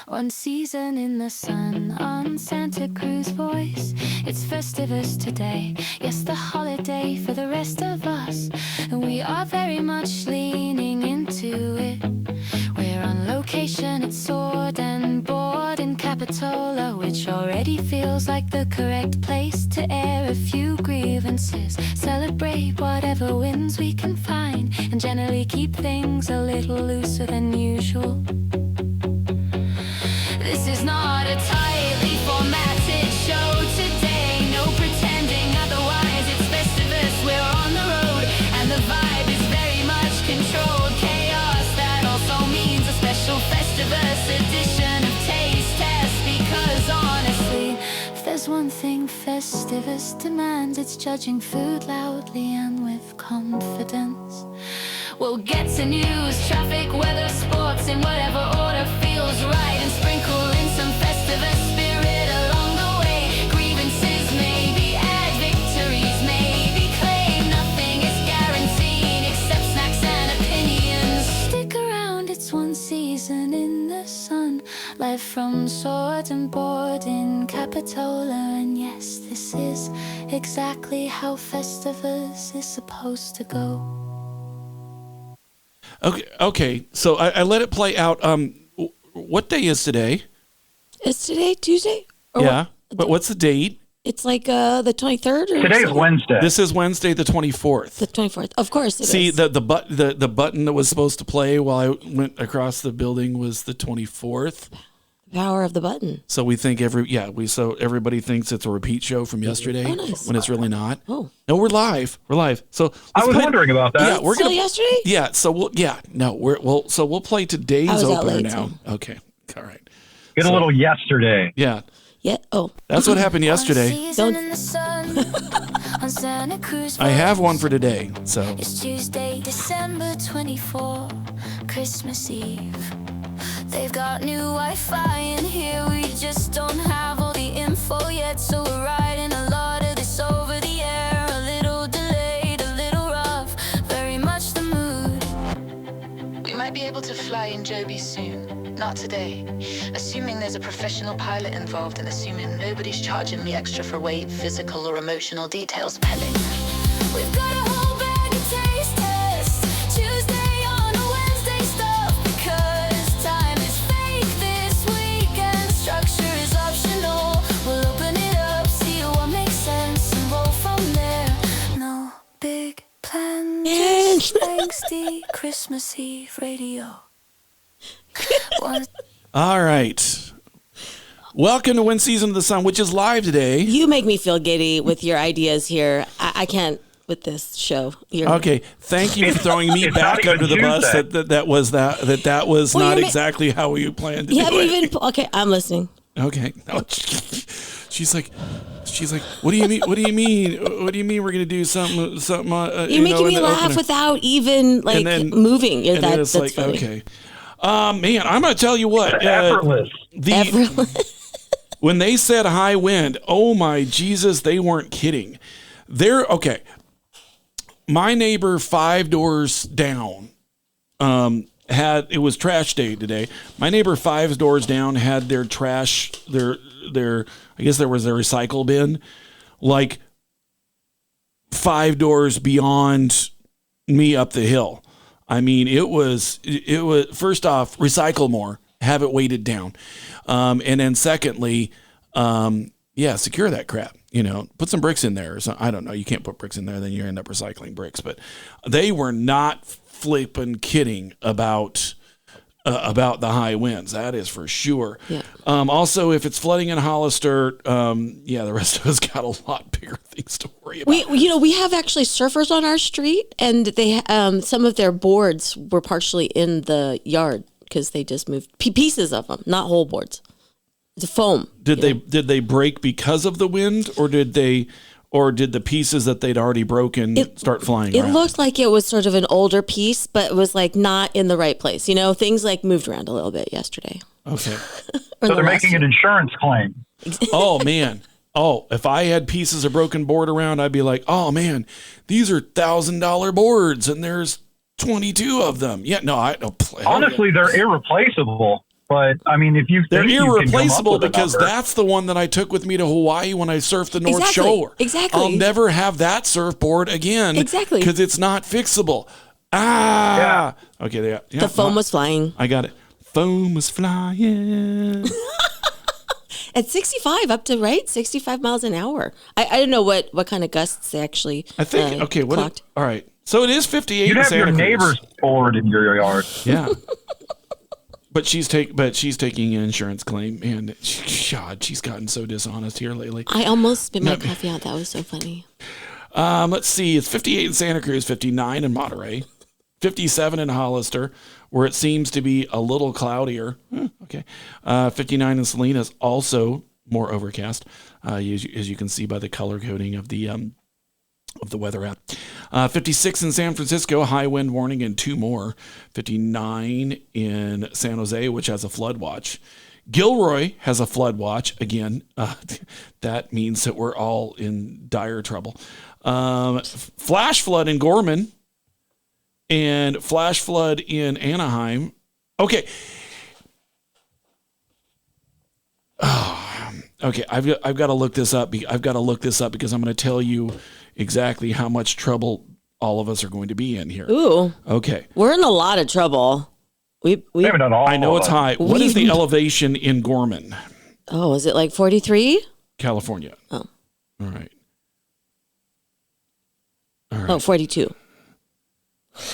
One season in the sun on Santa Cruz voice. It's Festivus today, yes, the holiday for the rest of us. And we are very much leaning into it. We're on location at Sword and Board in Capitola, which already feels like the correct place to air a few grievances. Celebrate whatever wins we can find, and generally keep things a little looser than usual. This is not a tightly formatted show today. No pretending otherwise. It's Festivus, we're on the road, and the vibe is very much controlled chaos. That also means a special Festivus edition of Taste Test. Because honestly, if there's one thing Festivus demands, it's judging food loudly and with confidence. We'll get to news, traffic, weather, sports in whatever order feels right, and sprinkle in some Festivus spirit along the way. Grievances maybe, add victories maybe, claim nothing is guaranteed except snacks and opinions. Stick around, it's one season in the sun, live from Sword and Board in Capitola. And yes, this is exactly how Festivus is supposed to go. Okay. So I let it play out. What day is today? Is today Tuesday? Yeah. But what's the date? It's like the 23rd. Today's Wednesday. This is Wednesday, the 24th. The 24th. Of course it is. See, the button that was supposed to play while I went across the building was the 24th. Power of the button. So we think so everybody thinks it's a repeat show from yesterday when it's really not. Oh. No, we're live. So I was wondering about that. Yeah, we're Still yesterday? Yeah, so we'll play today's I was out opener late, now. so. Okay. All right. Get a little yesterday. Yeah. Yeah. Oh. That's what happened yesterday. Don't- I have one for today. So It's Tuesday, December 24, Christmas Eve. They've got new Wi-Fi in here, we just don't have all the info yet. So we're writing a lot of this over the air. A little delayed, a little rough, very much the mood. We might be able to fly in Joby soon, not today. Assuming there's a professional pilot involved and assuming nobody's charging me extra for weight, physical or emotional details pending. We've got a whole bag of taste tests, Tuesday on a Wednesday stuff, because time is fake this week and structure is optional. We'll open it up, see what makes sense, and roll from there. No big plans, just angsty Christmas Eve radio. all right. Welcome to Win Season of the Sun, which is live today. You make me feel giddy with your ideas here. I can't with this show. Okay, thank you for throwing me It's back not under the even bus. Tuesday. That was Well, not you're exactly how we planned to You do haven't it. even. Okay, I'm listening. Okay. No, she's like, what do you mean? What do you mean? What do you mean we're gonna do something? You're making me in the laugh opener? without even like And then- moving. And then it's That's like, funny. okay. Man, I'm gonna tell you what. Effortless. When they said high wind, oh my Jesus, they weren't kidding. Okay. My neighbor 5 doors down it was trash day today. My neighbor 5 doors down had their trash, their I guess there was a recycle bin, like 5 doors beyond me up the hill. I mean, it was first off, recycle more, have it weighted down. And then secondly, secure that crap, put some bricks in there or something. I don't know. You can't put bricks in there, then you end up recycling bricks, but they were not flipping kidding about the high winds. That is for sure. Yeah. Also, if it's flooding in Hollister, the rest of us got a lot bigger things to worry about. We have actually surfers on our street, and they some of their boards were partially in the yard because they just moved pieces of them, not whole boards. It's foam. Did they break because of the wind, or did the pieces that they'd already broken start flying It around? looked like it was sort of an older piece, but it was like not in the right place. Things like moved around a little bit yesterday. Okay. So they're making an insurance claim. Oh, man. Oh, if I had pieces of broken board around, I'd be like, oh, man, these are $1,000 boards, and there's 22 of them. Yeah, no, I don't play. Honestly, they're irreplaceable. But I mean, if you They're think you can come up irreplaceable with a because number- that's the one that I took with me to Hawaii when I surfed the North Exactly, Shore. exactly. I'll never have that surfboard again. Exactly. Because it's not fixable. Ah. Okay. Yeah, The foam was flying. I got it. Foam was flying. At 65 up to, right? 65 miles an hour. I don't know what kind of gusts they actually I think. Okay. clocked. All right. So it is 58 You'd in have your Santa Cruz. neighbor's board in your yard. Yeah. But she's taking an insurance claim, and God, she's gotten so dishonest here lately. I almost spit my coffee out. That was so funny. Let's see. It's 58 in Santa Cruz, 59 in Monterey, 57 in Hollister, where it seems to be a little cloudier. Okay. 59 in Salinas, also more overcast, as you can see by the color coding of the weather app. 56 in San Francisco, high wind warning and 2 more. 59 in San Jose, which has a flood watch. Gilroy has a flood watch. Again, that means that we're all in dire trouble. Flash flood in Gorman and flash flood in Anaheim. Okay. Okay, I've got to look this up. I've got to look this up because I'm going to tell you exactly how much trouble all of us are going to be in here. Ooh, Okay. we're in a lot of trouble. We Maybe not all. I know of it's us. high. What is the elevation in Gorman, Oh, is it like 43? California? Oh. All right. Oh, 42.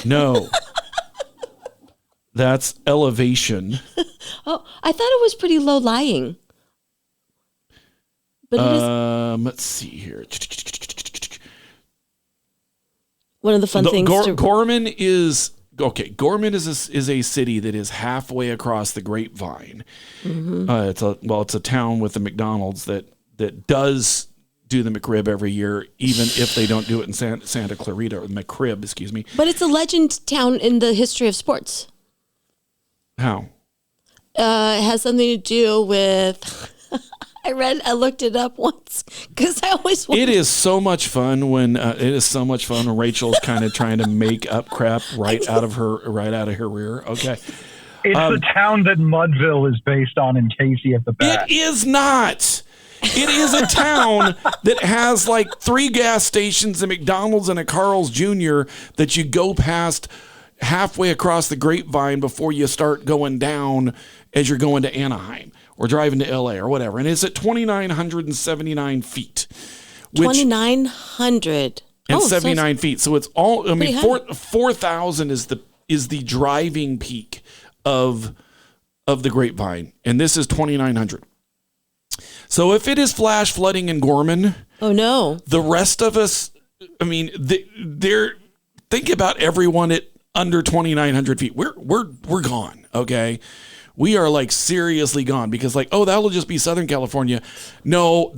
No. That's elevation. Oh, I thought it was pretty low lying. But it is Let's see here. one of the fun things to... Gorman is okay. Gorman is a city that is halfway across the Grapevine. Mm-hmm. It's a town with a McDonald's that does do the McRib every year, even if they don't do it in Santa Clarita, or McRib, excuse me. But it's a legend town in the history of sports. How? It has something to do with... I looked it up once because I always It is so much fun when Rachel's kind of trying to make up crap right out of her rear. Okay. It's the town that Mudville is based on in Casey at the back. It is not. It is a town that has like 3 gas stations, a McDonald's and a Carl's Jr. that you go past halfway across the Grapevine before you start going down as you're going to Anaheim or driving to LA or whatever. And it's at 2,979 feet. 2,900. And 79 feet. So it's all, I mean, Pretty high. 4,000 is the driving peak of the Grapevine. And this is 2,900. So if it is flash flooding in Gorman, Oh, no. the rest of us, I mean, think about everyone at under 2,900 feet. We're gone. Okay. We are like seriously gone because like, oh, that'll just be Southern California. No,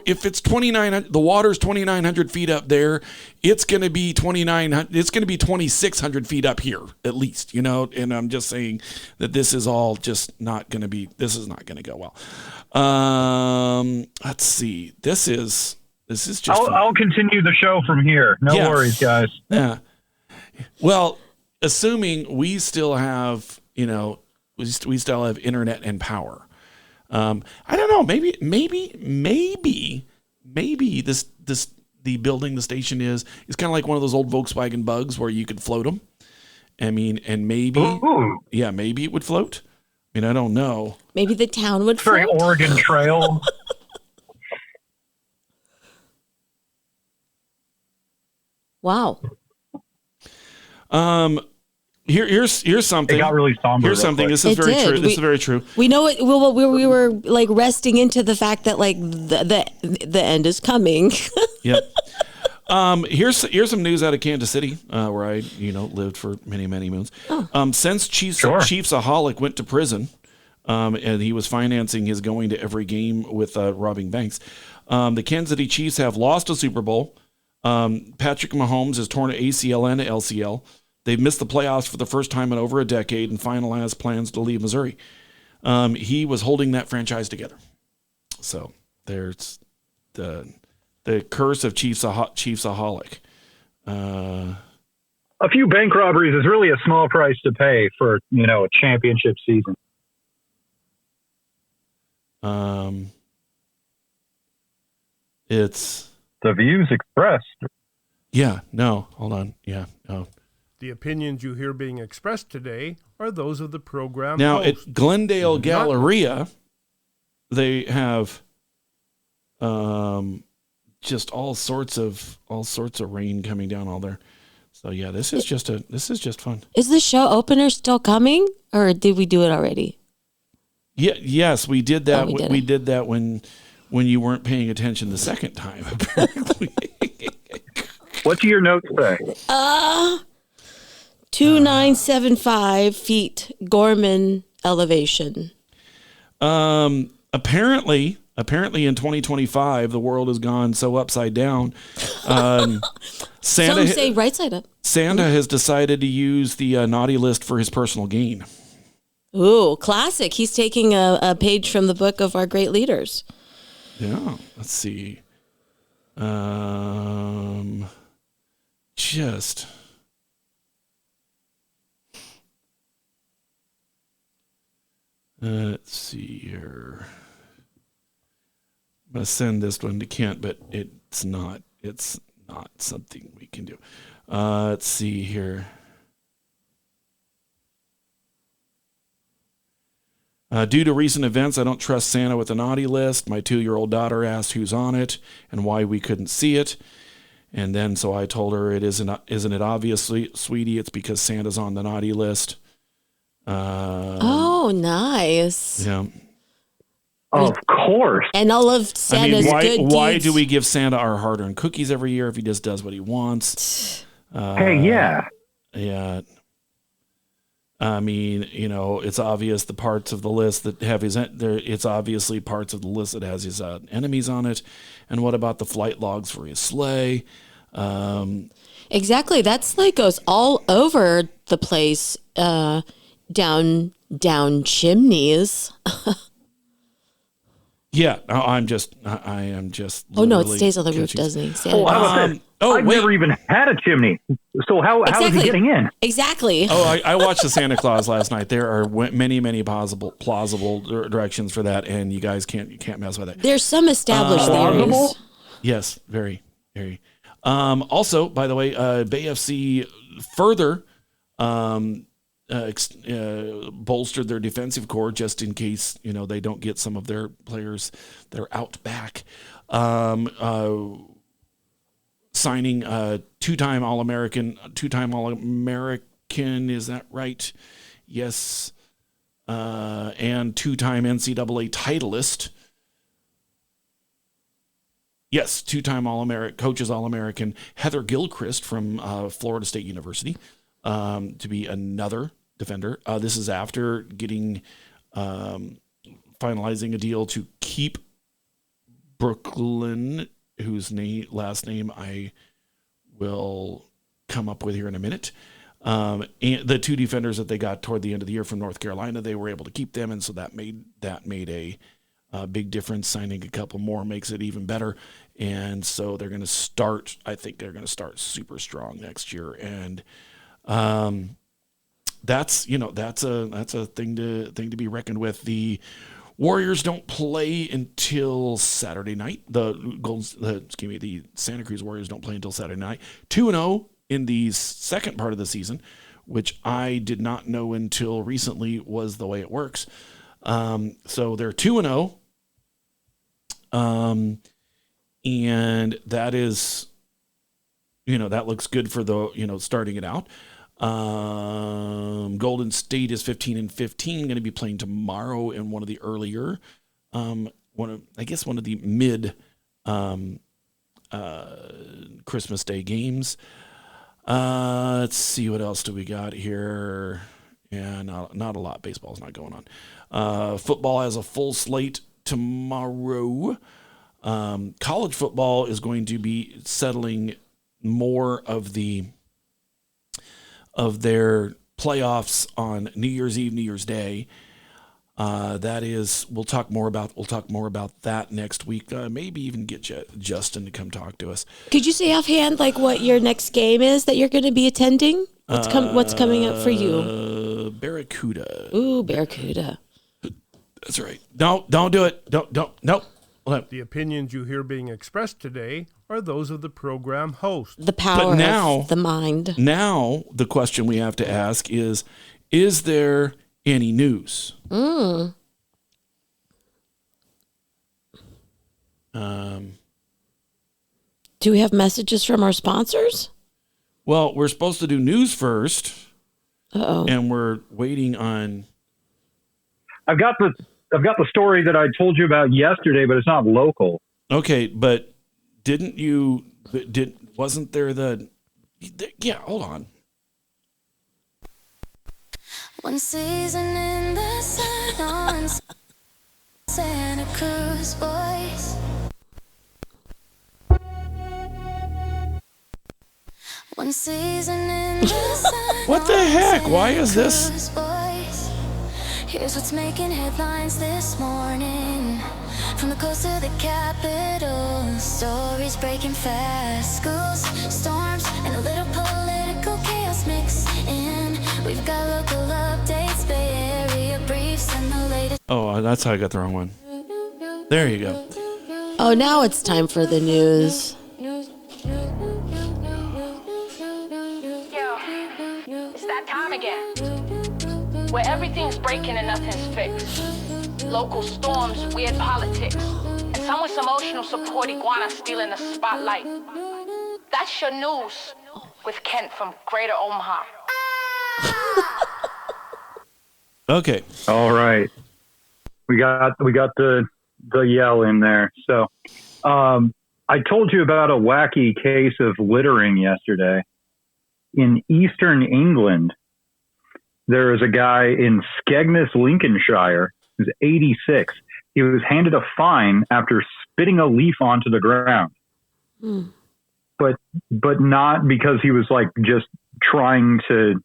if it's 2,900, the water's 2,900 feet up there. It's going to be 2,900. It's going to be 2,600 feet up here at least, and I'm just saying that this is all just not going to be, this is not going to go well. Let's see. This is just, I'll continue the show from here. No Yeah. worries, guys. yeah. Well, assuming we still have, we still have internet and power. I don't know. Maybe the building the station is kind of like one of those old Volkswagen Bugs where you could float them. I mean, and maybe it would float. I mean, I don't know. Maybe the town would Very float. Oregon Trail. Wow. Here's something. It got really somber. Here's real something. quick. This is It very did. true. This is very true. We know it. We were like resting into the fact that like the end is coming. Yep. Here's some news out of Kansas City, where I lived for many moons. Since Chiefsaholic went to prison, and he was financing his going to every game with robbing banks. The Kansas City Chiefs have lost a Super Bowl. Patrick Mahomes has torn an ACL and an LCL. They've missed the playoffs for the first time in over a decade and finalized plans to leave Missouri. He was holding that franchise together. So there's the curse of Chiefsaholic. A few bank robberies is really a small price to pay for a championship season. It's The views expressed. yeah, no, hold on, yeah, no. The opinions you hear being expressed today are those of the program Now host. at Glendale Not- Galleria, they have just all sorts of rain coming down all there. So yeah, this is just fun. Is the show opener still coming, or did we do it already? Yeah, yes, we did that. Oh, we did we it. did that when you weren't paying attention the second time. Apparently. What do your notes say? 2975 feet Gorman elevation. Apparently in 2025, the world has gone so upside down. Some say right side up. Santa has decided to use the naughty list for his personal gain. Ooh, classic. He's taking a page from the book of our great leaders. Yeah, let's see. Just let's see here. I'm gonna send this one to Kent, but it's not something we can do. Let's see here. Due to recent events, I don't trust Santa with the naughty list. My 2-year-old daughter asked who's on it and why we couldn't see it. And then so I told her, isn't it obvious, sweetie? It's because Santa's on the naughty list. Oh, nice. Yeah. Of course. And all of Santa's good why deeds. do we give Santa our hard-earned cookies every year if he just does what he wants? Hey, yeah. Yeah. I mean, it's obvious the parts of the list that have it's obviously parts of the list that has his enemies on it. And what about the flight logs for his sleigh? Exactly. That's like goes all over the place, down chimneys. Yeah, I am just. Oh no, it literally stays on the roof, confused. doesn't he? Santa Oh, how does. about this? I've wait. never even had a chimney. So how is Exactly. he getting in? Exactly. Oh, I watched the Santa Claus last night. There are many plausible directions for that, and you guys can't mess with it. There's some established Plausible? theories. Yes, very, very. Also, by the way, Bay FC further bolstered their defensive core just in case they don't get some of their players that are out back. Signing two-time All-American, is that right? Yes. And two-time NCAA titleist. Yes, two-time All-American, coaches All-American, Heather Gilchrist from Florida State University to be another defender. This is after getting finalizing a deal to keep Brooklyn, whose last name I will come up with here in a minute. And the two defenders that they got toward the end of the year from North Carolina, they were able to keep them, and so that made a big difference. Signing a couple more makes it even better, and so they're going to start. I think they're going to start super strong next year, and that's a thing to be reckoned with. The Warriors don't play until Saturday night. The Santa Cruz Warriors don't play until Saturday night. 2-0 in the second part of the season, which I did not know until recently was the way it works. So they're 2-0. And that is, that looks good for the, starting it out. Golden State is 15-15, going to be playing tomorrow in one of the earlier, one of the mid Christmas Day games. Let's see, what else do we got here? Yeah, not a lot. Baseball's not going on. Football has a full slate tomorrow. College football is going to be settling more of their playoffs on New Year's Eve, New Year's Day. We'll talk more about that next week. Maybe even get Justin to come talk to us. Could you say offhand like what your next game is that you're going to be attending? What's coming up for you? Barracuda. Ooh, Barracuda. That's right. Don't do it. Nope. The opinions you hear being expressed today are those of the program host. The power of the mind. Now, the question we have to ask is there any news? Do we have messages from our sponsors? Well, we're supposed to do news first, Uh-oh. and we're waiting on. I've got the story that I told you about yesterday, but it's not local. Okay, but wasn't there yeah, hold on. One season in the sun on Santa Cruz, boys. One season in the sun. What the heck? Why is this? Cruz, boys. Here's what's making headlines this morning. From the coast to the capital, stories breaking fast. Schools, storms, and a little political chaos mixed in. We've got local updates, Bay Area briefs, and the latest. Oh, that's how I got the wrong one. There you go. Oh, now it's time for the news. It's that time again, where everything's breaking and nothing's fixed. Local storms, weird politics, and some with emotional support, iguana stealing the spotlight. That's your news with Kent from Greater Omaha. Okay. All right. We got the yell in there. So I told you about a wacky case of littering yesterday. In eastern England, there is a guy in Skegness, Lincolnshire, who's 86. He was handed a fine after spitting a leaf onto the ground. But not because he was like just trying to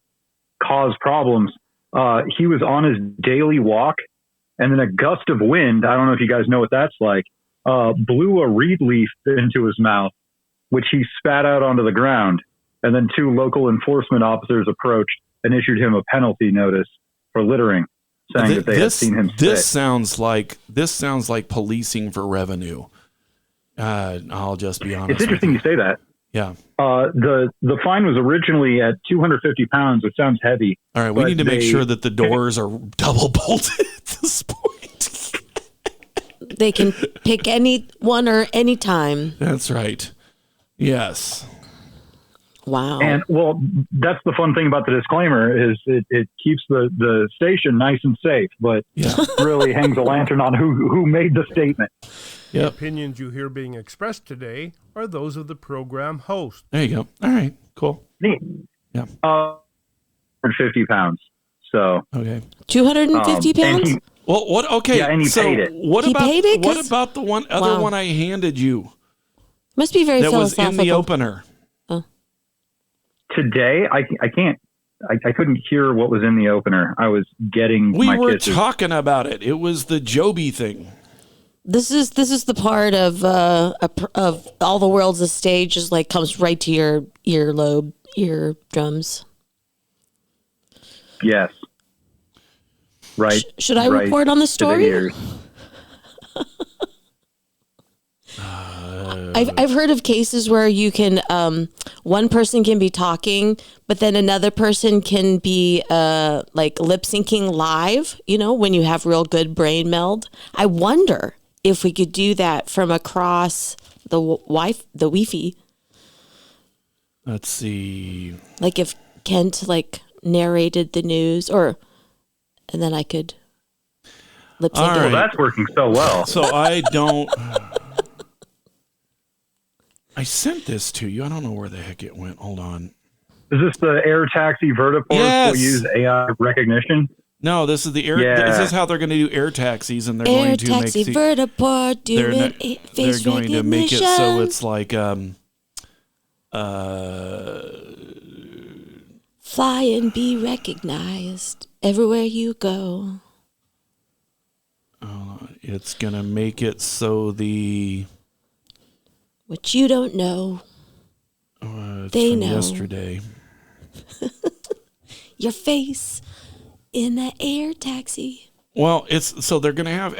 cause problems. He was on his daily walk, and then a gust of wind, I don't know if you guys know what that's like, blew a reed leaf into his mouth, which he spat out onto the ground. And then 2 local enforcement officers approached and issued him a penalty notice for littering, saying that they had seen him spit. This sounds like policing for revenue. I'll just be honest. It's interesting you say that. Yeah. The fine was originally at 250 pounds. It sounds heavy. All right. We need to make sure that the doors are double bolted at this point. They can pick any one or any time. That's right. Yes. Wow. And well, that's the fun thing about the disclaimer is it keeps the station nice and safe, but really hangs a lantern on who made the statement. The opinions you hear being expressed today are those of the program host. There you go. All right. Cool. Neat. Yeah. 50 pounds. So okay. 250 pounds? Well, what? Okay. Yeah, and he paid it. What He about paid it? what about the other one I handed you Must be very that was philosophical. in the opener? Today, I couldn't hear what was in the opener. I was getting We my were kisses. talking about it. It was the Joby thing. This is the part of All the World's a Stage, is like comes right to your earlobe, eardrums. Yes. Right. Should I right report on the to story? ears. I've heard of cases where you can one person can be talking, but then another person can be like lip syncing live. You know, when you have real good brain meld. I wonder if we could do that from across the Wi-Fi. Let's see. Like if Kent like narrated the news, and then I could lip sync. All it. right. Well, that's working so well. So I don't. I sent this to you. I don't know where the heck it went. Hold on. Is this the air taxi vertiport Yes. will use AI recognition? No, this is the air. Yeah. This is how they're going to do air taxis, and they're Air going to taxi make vertiport they're, doing not- face they're going to make it so recognition. it's like Fly and be recognized everywhere you go. it's going to make it so the What you don't know, it's they from know. yesterday. Your face in the air taxi. Well, so they're going to have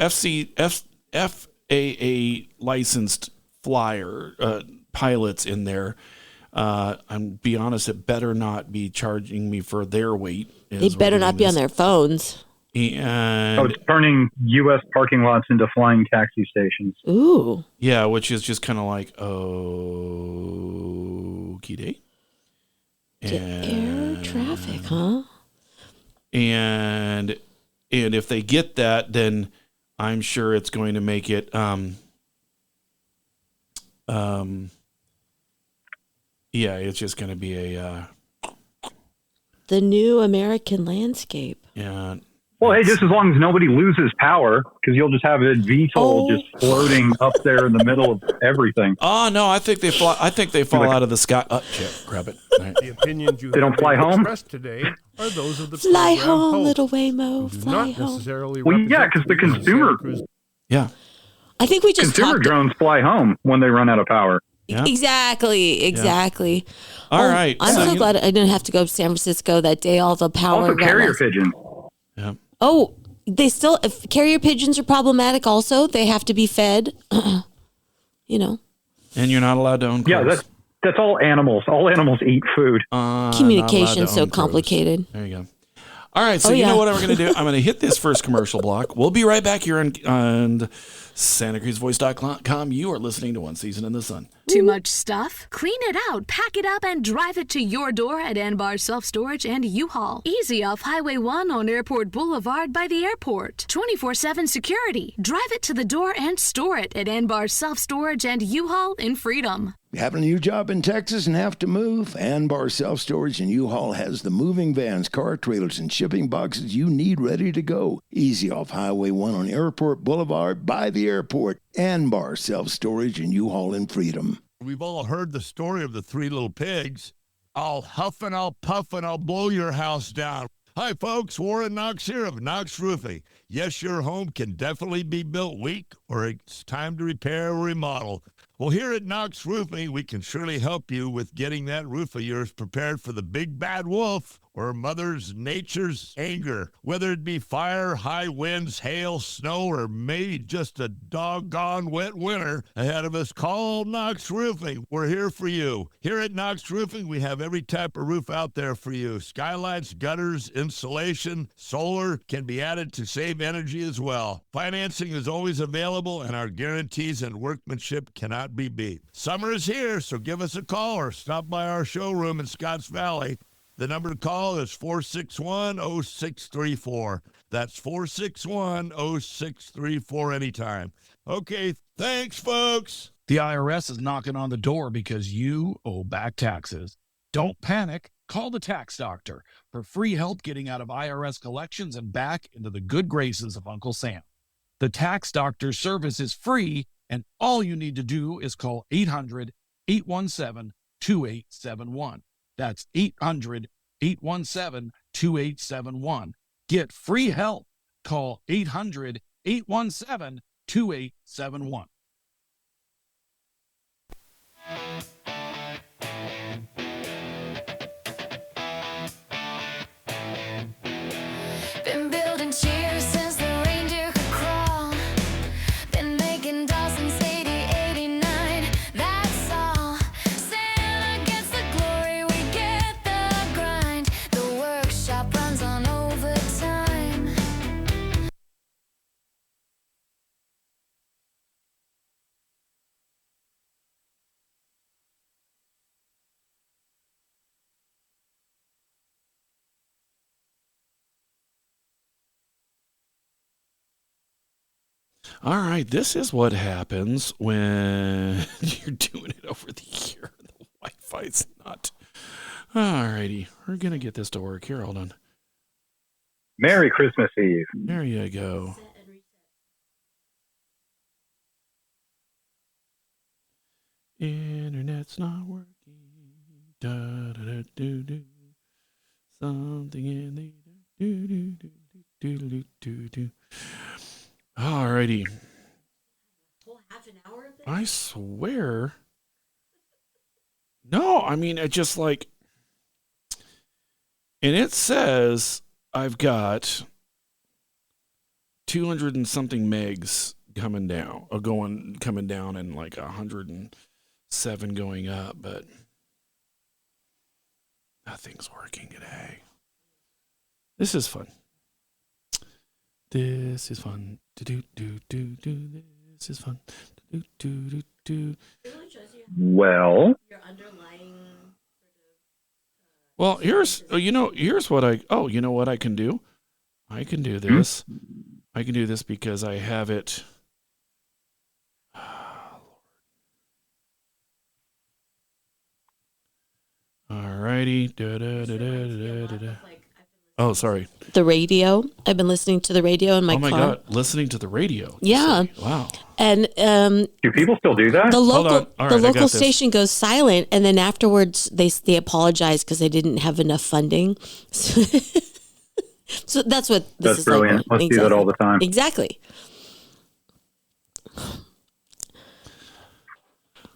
FAA licensed pilots in there. I'm be honest, it better not be charging me for their weight. They better not be on their phones. And it's turning U.S. parking lots into flying taxi stations. Ooh. Yeah, which is just kind of like, okie day. Air traffic, huh? And if they get that, then I'm sure it's going to make it yeah, it's just going to be a the new American landscape. Yeah. Well, hey, just as long as nobody loses power, because you'll just have a VTOL just floating up there in the middle of everything. Oh no, I think they fly. I think they fall out of the sky. Shit, grab it. Right. The opinions you They don't fly home? expressed today are those of the Fly program home, host, little Waymo. who do Fly not home. necessarily Well, yeah, represent 'cause the views of consumer- Santa Cruz. Yeah. I think we just Consumer talked. drones fly home when they run out of power. Yeah. Exactly. All right. I'm so glad I didn't have to go to San Francisco that day. All the power. Also, got carrier lost. pigeons. Yeah. Oh, they still if carrier pigeons are problematic. Also, they have to be fed. You know, And you're not allowed to own Yeah, crows. that's all animals. All animals eat food. communication's so own crows. complicated. There you go. All right, so Oh, you know yeah. what I'm going to do? I'm going to hit this first commercial block. We'll be right back here on SantaCruzVoice.com. You are listening to One Season in the Sun. Too much stuff? Clean it out, pack it up, and drive it to your door at Anbar Self Storage and U-Haul. Easy off Highway 1 on Airport Boulevard by the airport. 24/7 security. Drive it to the door and store it at Anbar Self Storage and U-Haul in Freedom. Having a new job in Texas and have to move? Anbar Self Storage and U-Haul has the moving vans, car trailers, and shipping boxes you need ready to go. Easy off Highway 1 on Airport Boulevard by the airport. Anbar Self Storage and U-Haul in Freedom. We've all heard the story of the three little pigs. I'll huff and I'll puff and I'll blow your house down. Hi, folks. Warren Knox here of Knox Roofing. Yes, your home can definitely be built weak or it's time to repair or remodel. Well, here at Knox Roofing, we can surely help you with getting that roof of yours prepared for the big bad wolf or Mother's Nature's anger. Whether it be fire, high winds, hail, snow, or maybe just a doggone wet winter ahead of us, call Knox Roofing. We're here for you. Here at Knox Roofing, we have every type of roof out there for you. Skylights, gutters, insulation, solar can be added to save energy as well. Financing is always available, and our guarantees and workmanship cannot be beat. Summer is here, so give us a call or stop by our showroom in Scotts Valley. The number to call is 461-0634. That's 461-0634 anytime. Okay, thanks, folks. The IRS is knocking on the door because you owe back taxes. Don't panic. Call the tax doctor for free help getting out of IRS collections and back into the good graces of Uncle Sam. The tax doctor service is free, and all you need to do is call 800-817-2871. That's 800-817-2871. Get free help. Call 800-817-2871. Been building cheers since the reindeer could crawl. Been making dolls since 80, 89. That's all. Santa gets the glory, we get the grind. The workshop runs on overtime. All right, this is what happens when you're doing it over the air. The Wi-Fi's not. All righty, we're going to get this to work here. Hold on. Merry Christmas Eve. There you go. Internet's not working. Da, da, da, do, do. Something in the do, do, do, do, do, do, do. All righty. I swear. No, I mean, it just like, and it says I've got 200 and something megs coming down, coming down, and like 107 going up, but nothing's working today. This is fun. This is fun. Do. This is fun. Do. Well, Well, here's what I can do. I can do this. I can do this because I have it. Alrighty. Oh, sorry. The radio. I've been listening to the radio in my car. Oh my God, listening to the radio. Yeah. Wow. And do people still do that? the local All right, the I got local this. station goes silent, and then afterwards they apologize because they didn't have enough funding. So that's what this That's is brilliant. like. Let's do that all the time. Exactly.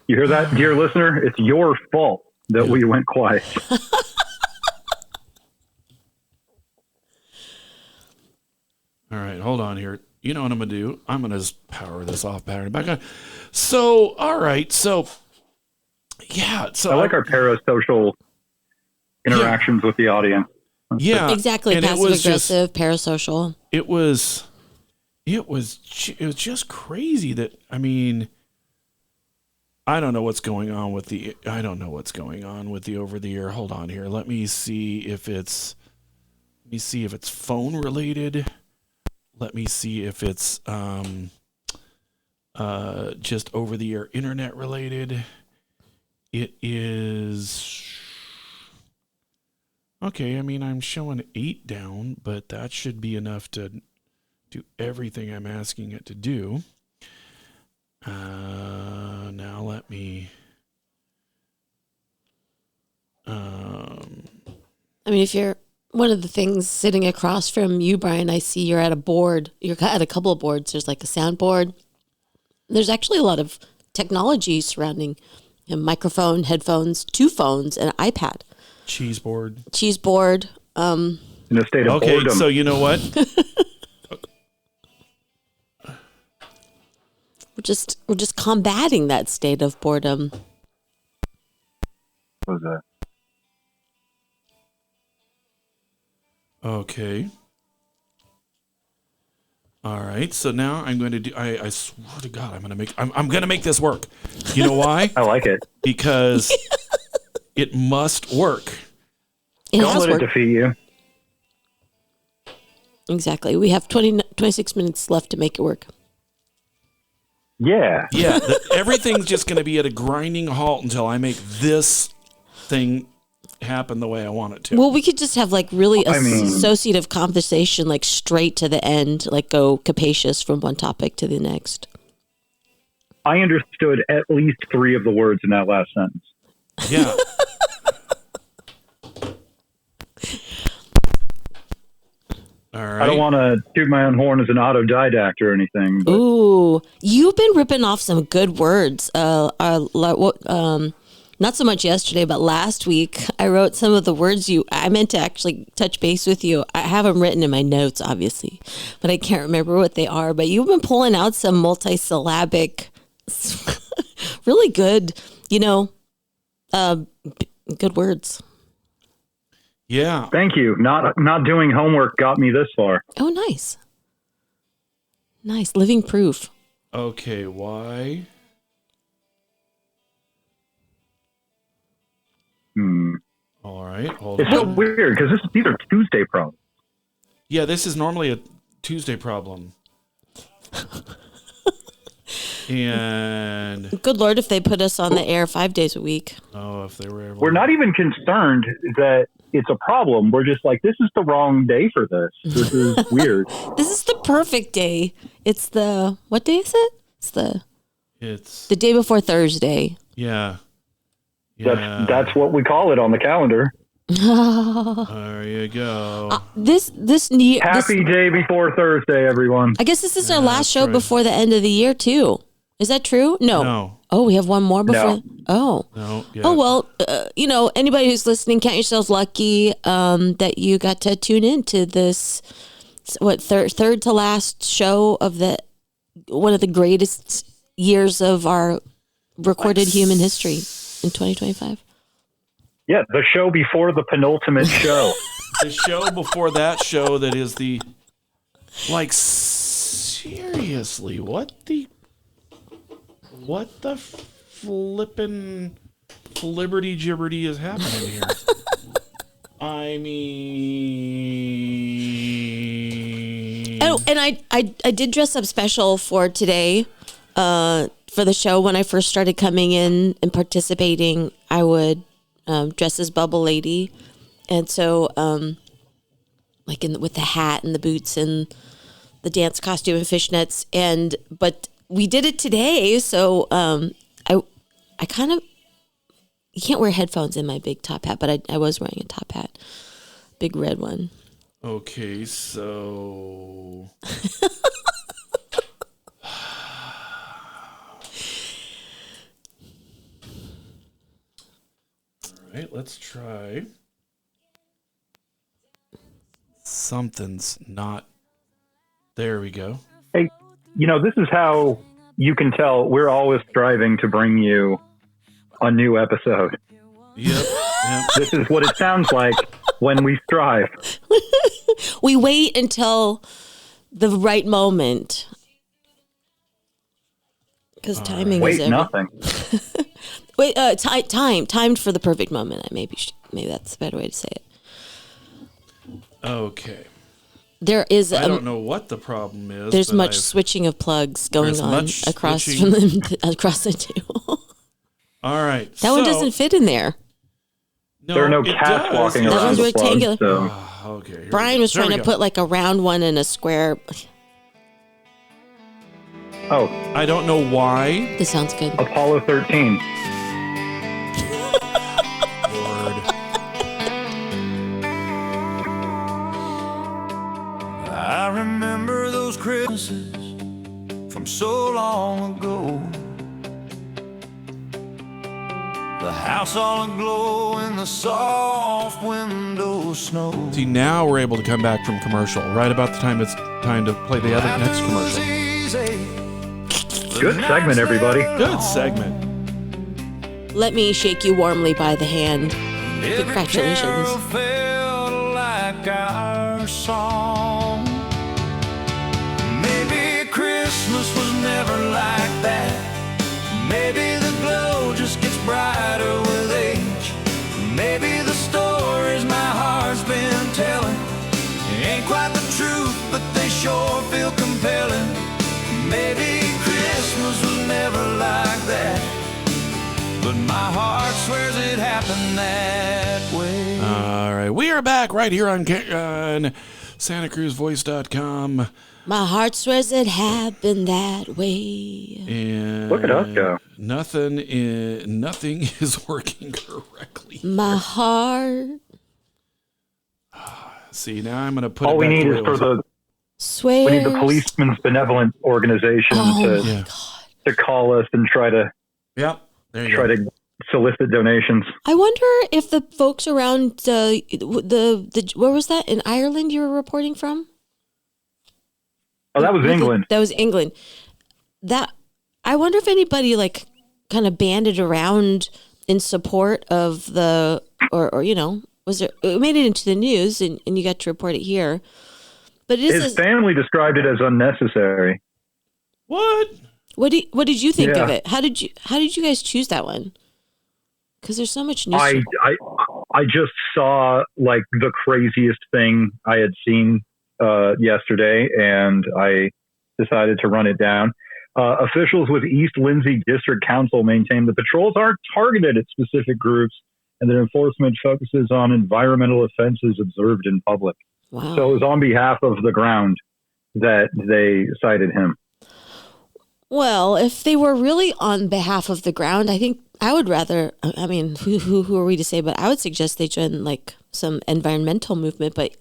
You hear that, dear listener? It's your fault that we went quiet. All right, hold on here. You know what I'm going to do? I'm going to just power this off, battery back on. So, all right. So, yeah. So I like our parasocial interactions with the audience. Yeah. Exactly. And it Passive was just- aggressive, parasocial. It was just crazy that, I mean, I don't know what's going on with the over the air. Hold on here. Let me see if it's phone related. Let me see if it's just over the air internet related. It is okay. I mean, I'm showing 8 down, but that should be enough to do everything I'm asking it to do. Now let me. I mean, if you're one of the things sitting across from you, Brian, I see you're at a board. You're at a couple of boards. There's like a soundboard. There's actually a lot of technology surrounding a microphone, headphones, 2 phones, and an iPad. Cheese board. In a state of Okay, boredom. so you know what? We're just combating that state of boredom. What was that? Okay. All right. So now I'm going to do. I swear to God, I'm going to make this work. You know why? I like it. Because it must work. It Don't has let it worked. defeat you. Exactly. We have 26 minutes left to make it work. Yeah. Yeah. Everything's just going to be at a grinding halt until I make this thing happen the way I want it to. Well, we could just have like really I mean- associative conversation, like straight to the end, like go capacious from one topic to the next. I understood at least 3 of the words in that last sentence. Yeah. All right. I don't want to toot my own horn as an autodidact or anything. But Ooh, you've been ripping off some good words. Not so much yesterday, but last week I wrote some of the words I meant to actually touch base with you. I have them written in my notes, obviously, but I can't remember what they are. But you've been pulling out some multisyllabic, really good, good words. Yeah. thank you. Not doing homework got me this far. Oh, nice. Nice. Living proof. Okay. Why? All right. Hold It's so on. weird because these are Tuesday problems. Yeah, this is normally a Tuesday problem. And Good Lord, if they put us on the air 5 days a week. if they were ever. We're not even concerned that it's a problem. We're just like, this is the wrong day for this. This is weird. This is the perfect day. It's what day is it? It's The day before Thursday. yeah. Yeah. That's what we call it on the calendar. There you go. This new Happy day before Thursday, everyone. I guess this is our last show right. before the end of the year too. Is that true? No. No. Oh, we have one more before. No. Oh. No. Yeah. Oh well, anybody who's listening, count yourselves lucky that you got to tune in to this third to last show of one of the greatest years of our recorded human history in 2025. Yeah, the show before the penultimate show. The show before that show that is the, like, seriously, what the flippin' Liberty Gibberty is happening here? I mean... Oh, and I did dress up special for today, for the show. When I first started coming in and participating, I would dress as Bubble Lady. And so, with the hat and the boots and the dance costume and fishnets. But we did it today, so I kind of, you can't wear headphones in my big top hat, but I was wearing a top hat, big red one. Okay, so... All right, let's try. Something's not... There we go. Hey, this is how you can tell we're always striving to bring you a new episode. Yep. This is what it sounds like when we strive. We wait until the right moment. Because timing is everything. Wait, nothing. Timed for the perfect moment. Maybe that's a better way to say it. Okay. There is. I don't know what the problem is. There's much switching of plugs going on across the table. All right. That one doesn't fit in there. No, there are no cats walking around. That one's rectangular. So. Okay. Brian was trying to put like a round one in a square. Oh. I don't know why. This sounds good. Apollo 13. Lord. I remember those Christmases from so long ago. The house all aglow in the soft window snow. See, now we're able to come back from commercial right about the time it's time to play the next commercial. Good segment, everybody. Good segment. Let me shake you warmly by the hand. Congratulations. Felt like our song. Maybe Christmas was never like that. Maybe the glow just gets brighter with age. Maybe the stories my heart's been telling ain't quite the truth, but they sure feel compelling. Maybe Christmas was never like that, but my heart swears it happened that way. All right, we are back right here on SantaCruzVoice.com. My heart swears it happened that way. And look at us go. Nothing is working correctly. My heart. See, now I'm going to put all it we back need the is way it for was. Swears. we need the Policeman's Benevolent Organization to call us and try to to solicit donations. I wonder if the folks around the where was that in Ireland you were reporting from? Oh, that was England. That was England. I wonder if anybody like kind of banded around in support of the or was there? It made it into the news and you got to report it here. But it is his family described it as unnecessary. What? What did you think of it? How did you guys choose that one? Because there's so much news. I just saw like the craziest thing I had seen yesterday, and I decided to run it down. Officials with East Lindsey District Council maintain the patrols aren't targeted at specific groups, and their enforcement focuses on environmental offenses observed in public. Wow. So it was on behalf of the ground that they cited him. Well, if they were really on behalf of the ground, I think I would rather, I mean, who are we to say, but I would suggest they join like some environmental movement, but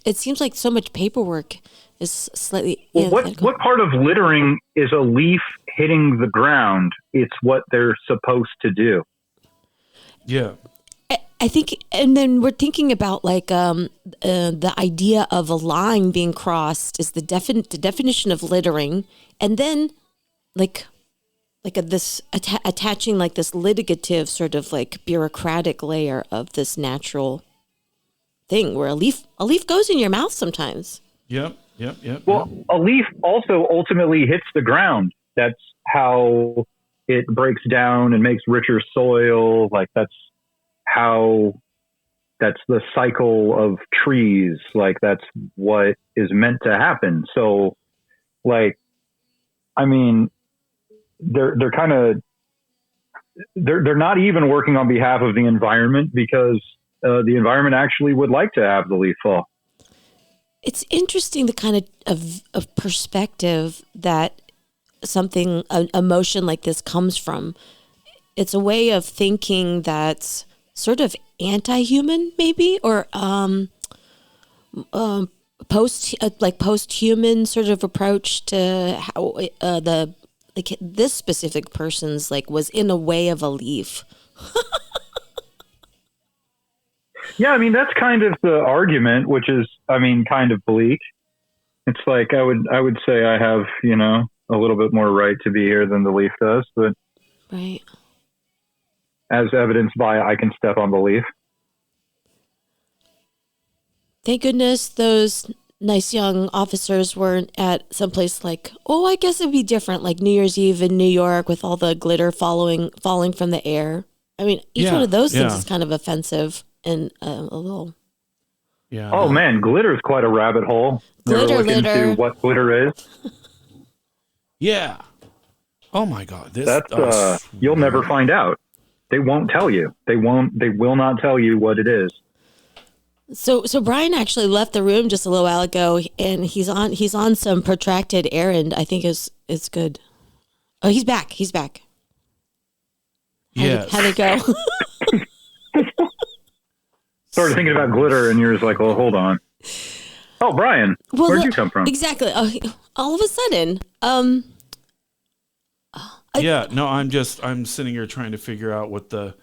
it seems like so much paperwork is slightly. Well, what part of littering is a leaf hitting the ground? It's what they're supposed to do. Yeah. I think, and then we're thinking about like the idea of a line being crossed is the definition of littering, and then attaching like this litigative sort of like bureaucratic layer of this natural thing where a leaf goes in your mouth sometimes. Yep. Well, a leaf also ultimately hits the ground. That's how it breaks down and makes richer soil. Like that's the cycle of trees. Like that's what is meant to happen. So like, I mean, they're not even working on behalf of the environment because the environment actually would like to have the leaf fall. It's interesting the kind of perspective that something, an emotion like this comes from. It's a way of thinking that's sort of anti-human, maybe, or post-human sort of approach to how this specific person's like was in a way of a leaf. Yeah, I mean, that's kind of the argument, which is, I mean, kind of bleak. It's like, I would say I have, a little bit more right to be here than the leaf does, but right. As evidenced by I can step on the leaf. Thank goodness those nice young officers weren't at someplace like, I guess it'd be different, like New Year's Eve in New York with all the glitter falling from the air. I mean, each one of those things is kind of offensive. And a little. Yeah. Oh man, glitter is quite a rabbit hole. Glitter Never look into what glitter is. Yeah. Oh my God. That's you'll never find out. They won't tell you. They will not tell you what it is. So Brian actually left the room just a little while ago, and he's on some protracted errand. I think it's good. Oh, he's back. Yes. How'd it go? Started thinking about glitter, and you're just like, well, hold on. Oh, Brian, where'd you come from? Exactly. All of a sudden, I'm sitting here trying to figure out what the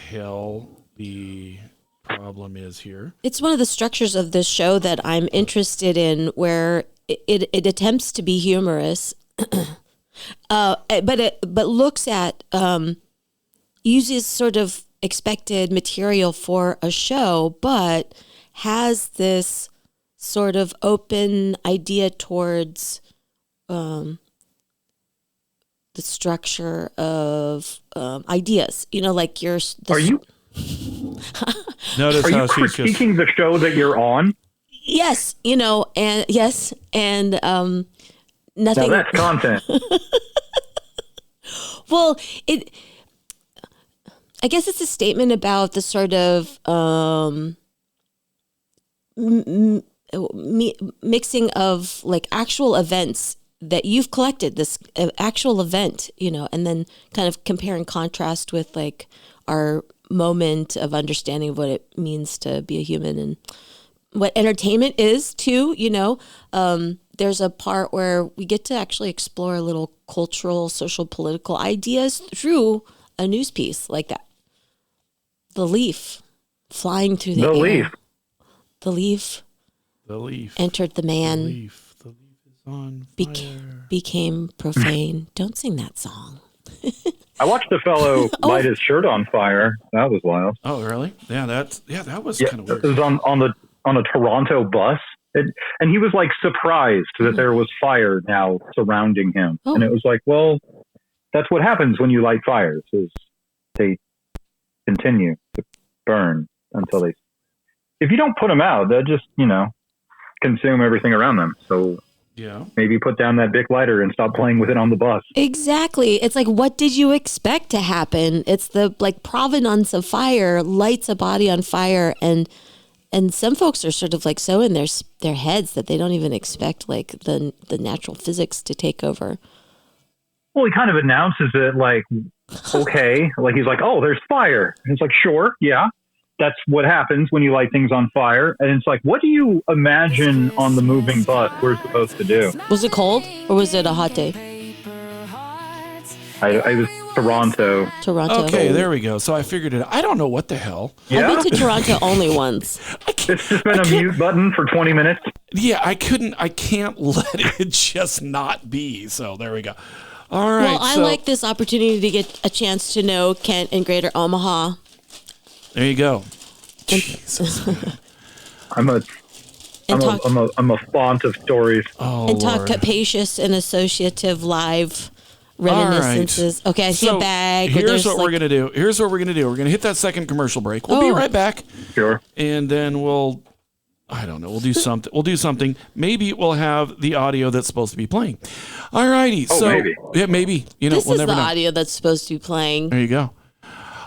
hell the problem is here. It's one of the structures of this show that I'm interested in, where it attempts to be humorous. But looks at uses sort of expected material for a show, but has this sort of open idea towards the structure of ideas. Like Are you? Notice are how you she's critiquing the show that you're on? Yes, and nothing. Now that's content. Well, I guess it's a statement about the sort of mixing of like actual events that you've collected, this actual event, and then kind of compare and contrast with like our moment of understanding of what it means to be a human and what entertainment is too, there's a part where we get to actually explore a little cultural, social, political ideas through a news piece like that. The leaf flying through the air. The leaf entered the man. The leaf is on fire. Became profane. Don't sing that song. I watched a fellow light his shirt on fire. That was wild. Oh, really? Yeah, that was kind of weird. It was on a Toronto bus. And he was like surprised that there was fire now surrounding him. Oh. And it was like, well, that's what happens when you light fires, is they continue to burn until if you don't put them out, they'll just, consume everything around them. So maybe put down that big lighter and stop playing with it on the bus. Exactly. It's like, what did you expect to happen? It's the like provenance of fire lights a body on fire, and some folks are sort of like so in their heads that they don't even expect like the natural physics to take over. Well, he kind of announces it like, okay, like he's like, oh, there's fire. And it's like, sure, yeah, that's what happens when you light things on fire. And it's like, what do you imagine on the moving bus we're supposed to do? Was it cold or was it a hot day? I was Toronto. Toronto. Okay, there we go. So I figured it. I don't know what the hell. Yeah? I've been to Toronto only once. It's just been a mute button for 20 minutes. Yeah, I can't let it just not be. So there we go. All right. Well, I like this opportunity to get a chance to know Kent in Greater Omaha. There you go. I'm a font of stories. Oh, and talk Lord. capacious and associative live reminiscences. All right. Okay, I see So a bag. Here's what we're gonna do. We're gonna hit that second commercial break. We'll be right back. Sure. And then we'll do something. Maybe we'll have the audio that's supposed to be playing. All righty. Oh, so maybe. Yeah, maybe. This we'll is never the know. audio that's supposed to be playing. There you go.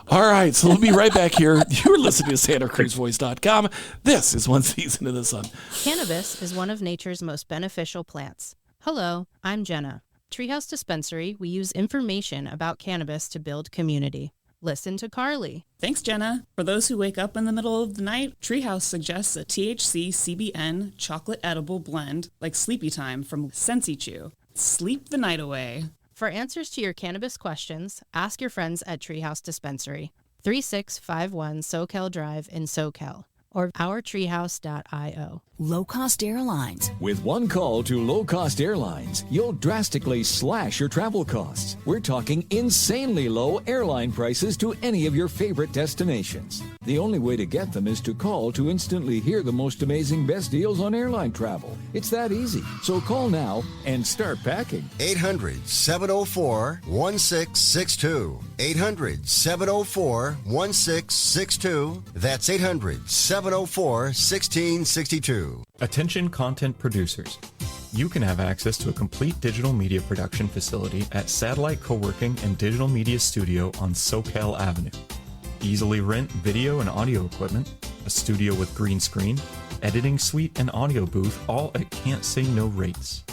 All right, so we'll be right back here. You're listening to SantaCruzVoice.com. This is One Season in the Sun. Cannabis is one of nature's most beneficial plants. Hello, I'm Jenna. Treehouse Dispensary, we use information about cannabis to build community. Listen to Carly. Thanks, Jenna. For those who wake up in the middle of the night, Treehouse suggests a THC CBN chocolate edible blend like Sleepy Time from Sensi Chew. Sleep the night away. For answers to your cannabis questions, ask your friends at Treehouse Dispensary, 3651 Soquel Drive in Soquel, or ourtreehouse.io. Low-cost airlines. With one call to low-cost airlines, you'll drastically slash your travel costs. We're talking insanely low airline prices to any of your favorite destinations. The only way to get them is to call to instantly hear the most amazing best deals on airline travel. It's that easy. So call now and start packing. 800-704-1662. 800-704-1662. That's 800-704-1662. Attention content producers. You can have access to a complete digital media production facility at Satellite Co-working and Digital Media Studio on Soquel Avenue. Easily rent video and audio equipment, a studio with green screen, editing suite, and audio booth, all at can't say no rates.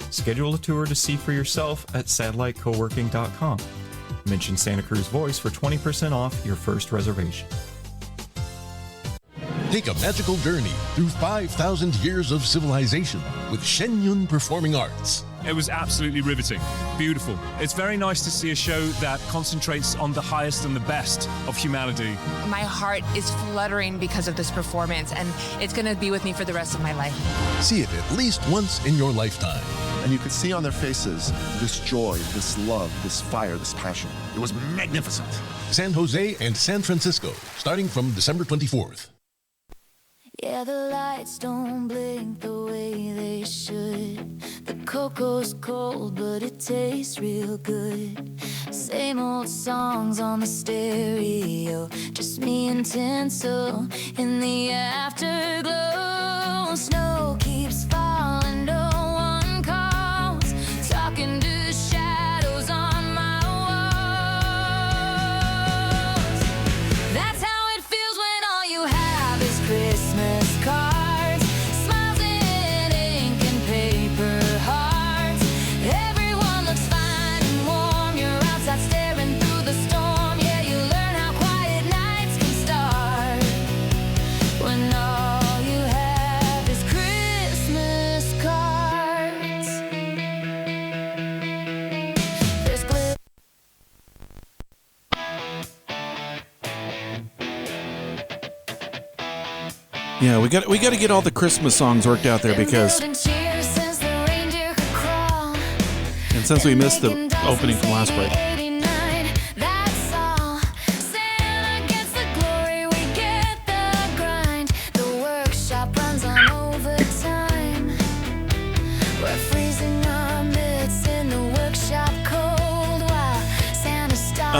Schedule a tour to see for yourself at satellitecoworking.com. Mention Santa Cruz Voice for 20% off your first reservation. Take a magical journey through 5,000 years of civilization with Shenyun Performing Arts. It was absolutely riveting, beautiful. It's very nice to see a show that concentrates on the highest and the best of humanity. My heart is fluttering because of this performance, and it's going to be with me for the rest of my life. See it at least once in your lifetime. And you could see on their faces this joy, this love, this fire, this passion. It was magnificent. San Jose and San Francisco, starting from December 24th. Yeah, the lights don't blink the way they should. The cocoa's cold, but it tastes real good. Same old songs on the stereo, just me and tinsel in the afterglow. Snow keeps falling, no one calls. Talking to shadows on my walls. That's how it feels when all you have is Christmas cards, smiles in ink and paper hearts. Everyone looks fine and warm. You're outside staring through the storm. Yeah, you learn how quiet nights can start when all you have is Christmas cards. There's glitter. Yeah, we got to get all the Christmas songs worked out there because, and since we missed the opening from last break.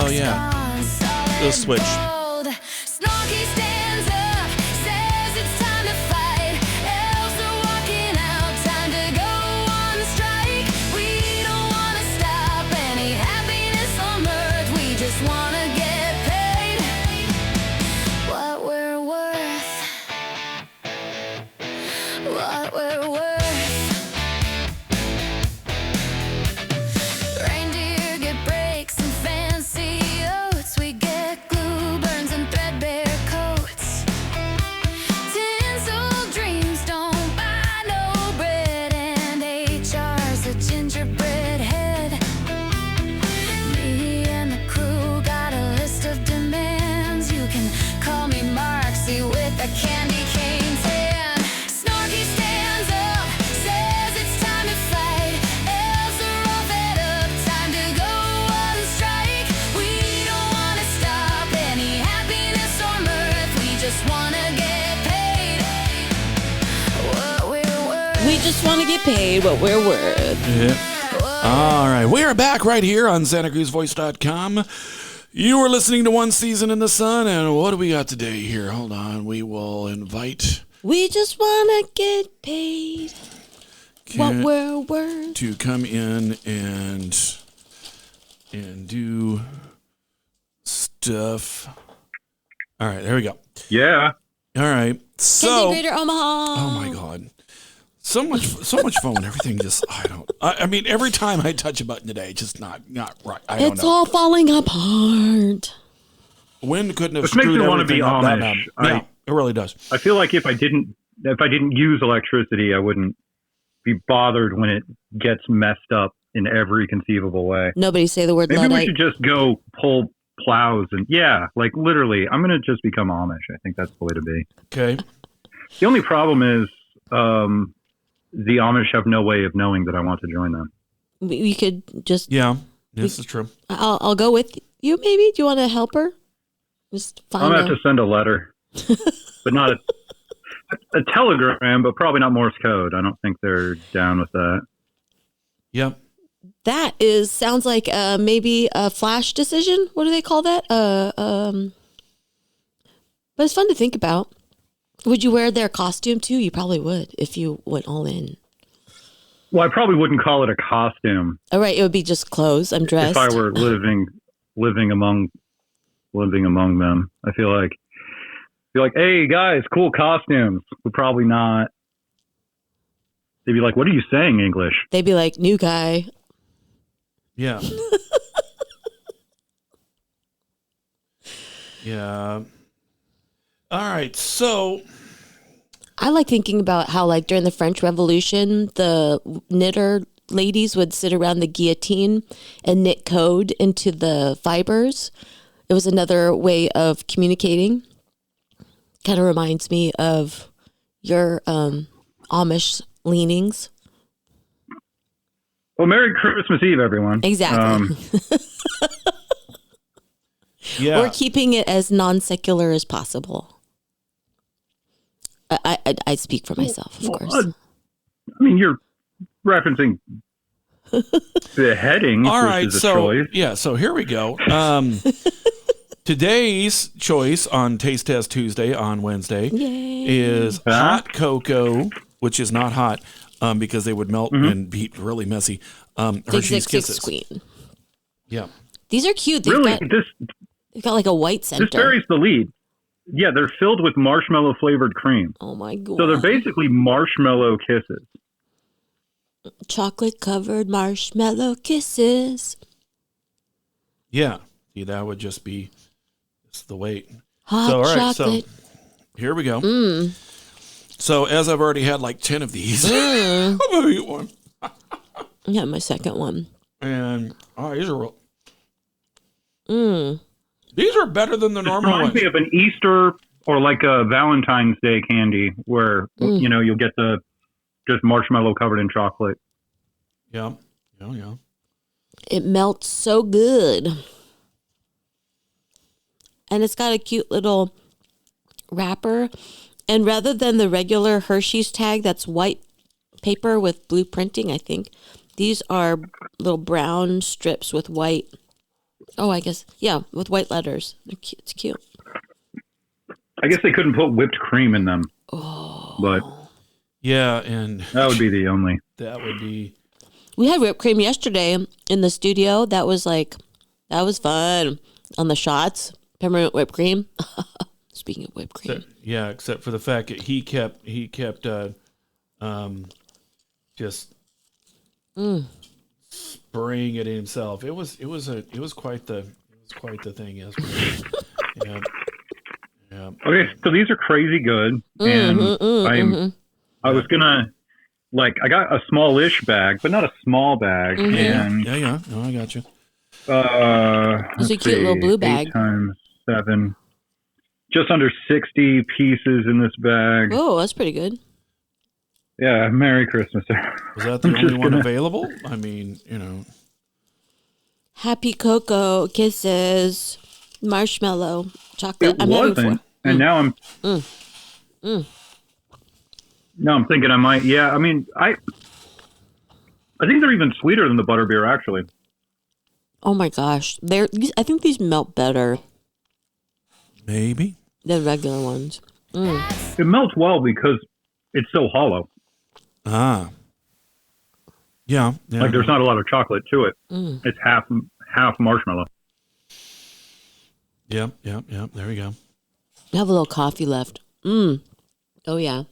Oh yeah, the switch. Snarky stands up, says it's time to fight. Elves are walking out, time to go on strike. We don't want to stop any happiness on earth. We just want to get paid what we're worth. What we're worth. Reindeer get breaks and fancy oats. We get glue burns and threadbare coats. Tinsel dreams don't buy no bread, and HR's a gingerbread head. Me candy cane tan. Snarky stands up, says it's time to fight. Elves are all fed up, time to go on strike. We don't wanna stop any happiness or mirth. We just wanna get paid what we're worth. We just want to get paid what we're worth. Yeah. All right. We are back right here on SantaCruzVoice.com. You are listening to One Season in the Sun, and what do we got today here? Hold on. We will invite We just want to get paid what we're worth. to come in and do stuff. All right. There we go. Yeah. All right. So, Greater Omaha. oh my God. So much fun. Everything just, I mean, every time I touch a button today, it's just not right. I don't It's know. all falling apart. Wind couldn't have Which makes screwed me want to be everything up that Amish. bad. Yeah, it really does. I feel like if I didn't use electricity, I wouldn't be bothered when it gets messed up in every conceivable way. Nobody say the word Maybe we Luddite. should just go pull plows and like literally, I'm going to just become Amish. I think that's the way to be. Okay. The only problem is the Amish have no way of knowing that I want to join them. We could just. Yeah, this is true. I'll go with you. Maybe. Do you want to help her? Just I'm find going to have to send a letter, but not a telegram, but probably not Morse code. I don't think they're down with that. Yep. That sounds like maybe a flash decision. What do they call that? But it's fun to think about. Would you wear their costume too? You probably would if you went all in. Well, I probably wouldn't call it a costume. All right, it would be just clothes. I'm dressed. If I were living among them, I feel like, hey guys, cool costumes. Would probably not. They'd be like, "What are you saying, English?" They'd be like, "New guy." Yeah. Yeah. All right. So I like thinking about how, like, during the French Revolution, the knitter ladies would sit around the guillotine and knit code into the fibers. It was another way of communicating. Kind of reminds me of your Amish leanings. Well, Merry Christmas Eve, everyone. Exactly. Yeah. We're keeping it as non-secular as possible. I speak for myself, of course. I mean, you're referencing beheading. all which right. is a So choice. so here we go. Today's choice on Taste Test Tuesday on Wednesday is hot cocoa, which is not hot because they would melt and be really messy. Hershey's Kisses. Queen. Yeah. These are cute. They've Really, they've got like a white center. this varies the lead. Yeah, they're filled with marshmallow flavored cream. Oh my god! So they're basically marshmallow kisses. Chocolate covered marshmallow kisses. Yeah. See, that would just be the weight. Hot all right, chocolate. So here we go. So as I've already had like 10 of these, I'm gonna eat one. Yeah, my second one. And these are real. These are better than the normal Reminds ones. me of an Easter or like a Valentine's Day candy where you'll get the just marshmallow covered in chocolate. Yeah. Yeah. It melts so good. And it's got a cute little wrapper. And rather than the regular Hershey's tag that's white paper with blue printing, I think, these are little brown strips with white. Oh, I guess. Yeah, with white letters. They're cute. It's cute. I guess they couldn't put whipped cream in them. But yeah, and that would be the only. That would be. We had whipped cream yesterday in the studio. That was fun. On the shots, peppermint whipped cream. Speaking of whipped cream. Except for the fact that he kept just spraying it himself. It was quite the thing yesterday. Yeah. Okay, so these are crazy good, and I was gonna I got a smallish bag, but not a small bag, and yeah. No, I got you. It's a cute little blue bag. 8 times 7. just under 60 pieces in this bag. Oh, that's pretty good. Yeah, Merry Christmas. Was that the only one available? I mean, you know. Happy Cocoa Kisses, marshmallow, chocolate. It wasn't, and now I'm. Now I'm thinking I might. Yeah, I mean, I think they're even sweeter than the butterbeer, actually. Oh my gosh, I think these melt better. Maybe than regular ones. It melts well because it's so hollow. Ah. Yeah. Like there's not a lot of chocolate to it. It's half marshmallow. Yep. There we go. I have a little coffee left. Oh yeah.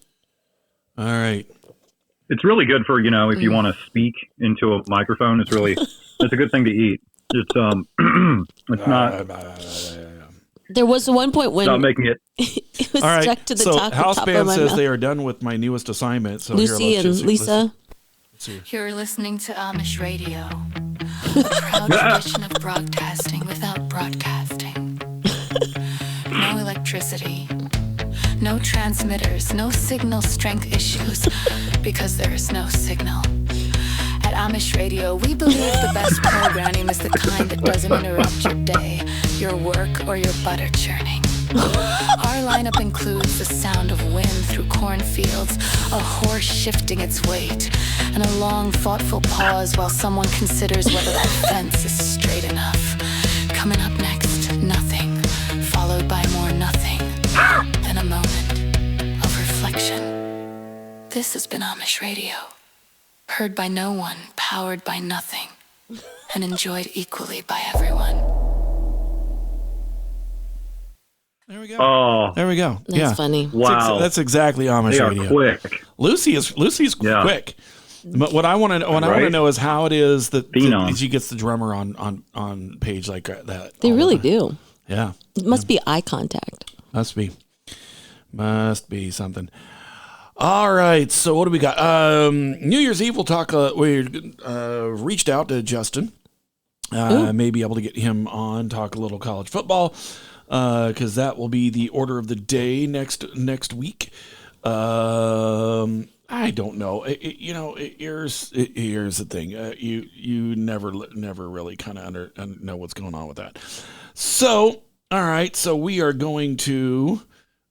All right. It's really good for, if you want to speak into a microphone. It's a good thing to eat. It's it's not. There was one point when not making it. It was All right. stuck to the so top Houseband of my says mouth. they are done with my newest assignment. So Lucy here, let's and Lisa. You're listening to Amish Radio, a proud tradition of broadcasting without broadcasting. No electricity, no transmitters, no signal strength issues, because there is no signal. At Amish Radio, we believe the best programming is the kind that doesn't interrupt your day, your work, or your butter churning. Our lineup includes the sound of wind through cornfields, a horse shifting its weight, and a long, thoughtful pause while someone considers whether that fence is straight enough. Coming up next, nothing, followed by more nothing, then a moment of reflection. This has been Amish Radio, heard by no one, powered by nothing, and enjoyed equally by everyone. There we go. Oh, there we go. That's funny. Wow, that's exactly Amish they are Radio. Quick. Lucy's quick. But what I want to know is how it is that she gets the drummer on page like that. They really do. Yeah. It must be eye contact. Must be something. All right. So what do we got? New Year's Eve. We'll talk. We reached out to Justin. May be able to get him on, talk a little college football. Because that will be the order of the day next week. I don't know. Here's the thing. You never really kind of know what's going on with that. So all right. So we are going to.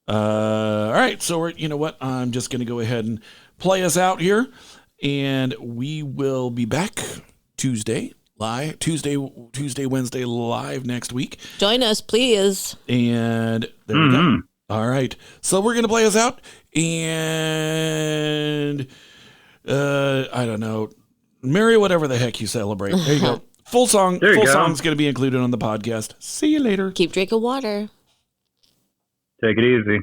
All right. So we're. You know what? I'm just going to go ahead and play us out here, and we will be back Tuesday. Live Tuesday, Wednesday, live next week. Join us, please. And there we go. All right. So we're going to play us out. And I don't know. Marry whatever the heck you celebrate. There you go. Full song. Full song's going to be included on the podcast. See you later. Keep drinking water. Take it easy.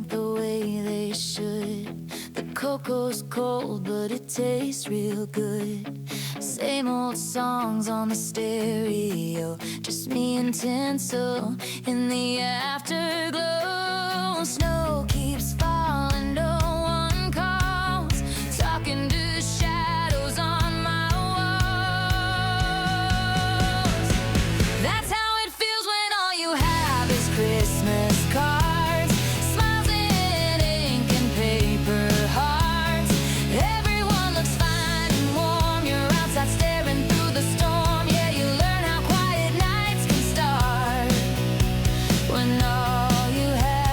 The way they should. The cocoa's cold, but it tastes real good. Same old songs on the stereo, just me and tinsel in the afterglow. Snow keeps falling, no one calls, talking to shadows on my walls. That's how it feels when all you have is Christmas cards, smiles in ink and paper hearts. Everyone looks fine and warm, you're outside staring through the storm. Yeah, you learn how quiet nights can start when all you have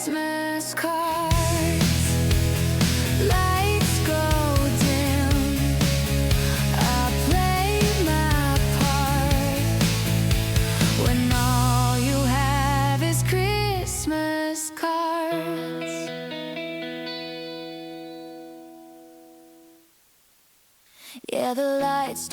Christmas cards, lights go dim, I play my part, when all you have is Christmas cards. Yeah, the lights